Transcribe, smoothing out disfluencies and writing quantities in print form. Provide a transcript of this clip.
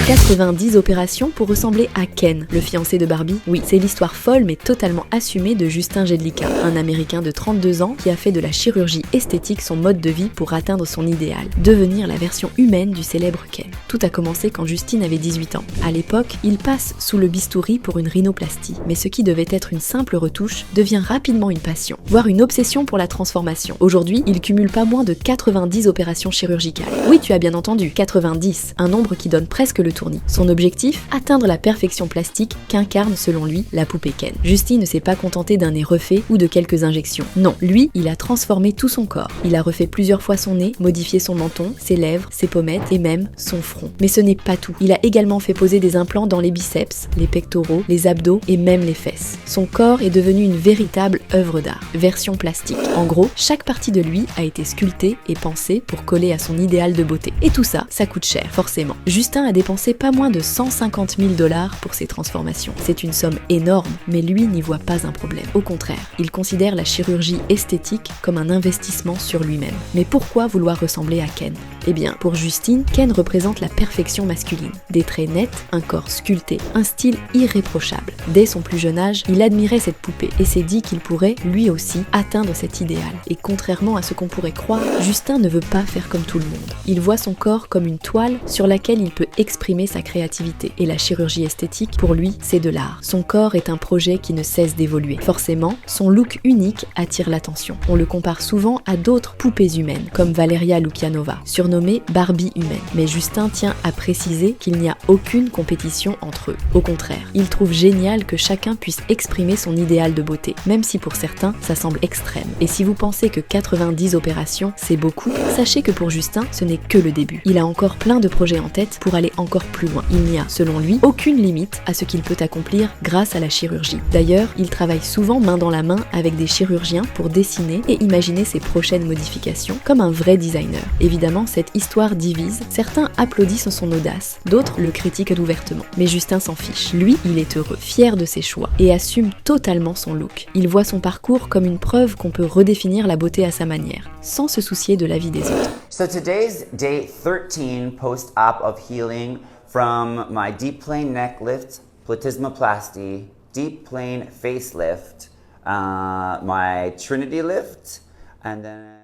«90 opérations pour ressembler à Ken, le fiancé de Barbie». Oui, c'est l'histoire folle mais totalement assumée de Justin Jedlicka, un Américain de 32 ans qui a fait de la chirurgie esthétique son mode de vie pour atteindre son idéal, devenir la version humaine du célèbre Ken. Tout a commencé quand Justin avait 18 ans. À l'époque, il passe sous le bistouri pour une rhinoplastie, mais ce qui devait être une simple retouche devient rapidement une passion, voire une obsession pour la transformation. Aujourd'hui, il cumule pas moins de 90 opérations chirurgicales. Oui, tu as bien entendu, 90, un nombre qui donne presque le tournis. Son objectif, atteindre la perfection plastique qu'incarne selon lui la poupée Ken. Justin ne s'est pas contenté d'un nez refait ou de quelques injections. Non, lui, il a transformé tout son corps. Il a refait plusieurs fois son nez, modifié son menton, ses lèvres, ses pommettes et même son front. Mais ce n'est pas tout. Il a également fait poser des implants dans les biceps, les pectoraux, les abdos et même les fesses. Son corps est devenu une véritable œuvre d'art, version plastique. En gros, chaque partie de lui a été sculptée et pensée pour coller à son idéal de beauté. Et tout ça, ça coûte cher, forcément. Justin a dépensé pas moins de 150 000 $ pour ses transformations. C'est une somme énorme, mais lui n'y voit pas un problème. Au contraire, il considère la chirurgie esthétique comme un investissement sur lui-même. Mais pourquoi vouloir ressembler à Ken ? Eh bien, pour Justin, Ken représente la perfection masculine. Des traits nets, un corps sculpté, un style irréprochable. Dès son plus jeune âge, il admirait cette poupée et s'est dit qu'il pourrait, lui aussi, atteindre cet idéal. Et contrairement à ce qu'on pourrait croire, Justin ne veut pas faire comme tout le monde. Il voit son corps comme une toile sur laquelle il peut exprimer sa créativité. Et la chirurgie esthétique, pour lui, c'est de l'art. Son corps est un projet qui ne cesse d'évoluer. Forcément, son look unique attire l'attention. On le compare souvent à d'autres poupées humaines, comme Valeria Lukianova, surnommée Barbie humaine. Mais Justin tient à préciser qu'il n'y a aucune compétition entre eux. Au contraire, il trouve génial que chacun puisse exprimer son idéal de beauté, même si pour certains, ça semble extrême. Et si vous pensez que 90 opérations, c'est beaucoup, sachez que pour Justin, ce n'est que le début. Il a encore plein de projets en tête pour aller encore plus loin. Il n'y a, selon lui, aucune limite à ce qu'il peut accomplir grâce à la chirurgie. D'ailleurs, il travaille souvent main dans la main avec des chirurgiens pour dessiner et imaginer ses prochaines modifications comme un vrai designer. Évidemment, cette histoire divise, certains applaudissent son audace, d'autres le critiquent ouvertement. Mais Justin s'en fiche. Lui, il est heureux, fier de ses choix et assume totalement son look. Il voit son parcours comme une preuve qu'on peut redéfinir la beauté à sa manière, sans se soucier de l'avis des autres. So today's day 13 post-op of healing from my deep plane neck lift, platysmoplasty, deep plane facelift, my Trinity lift, and then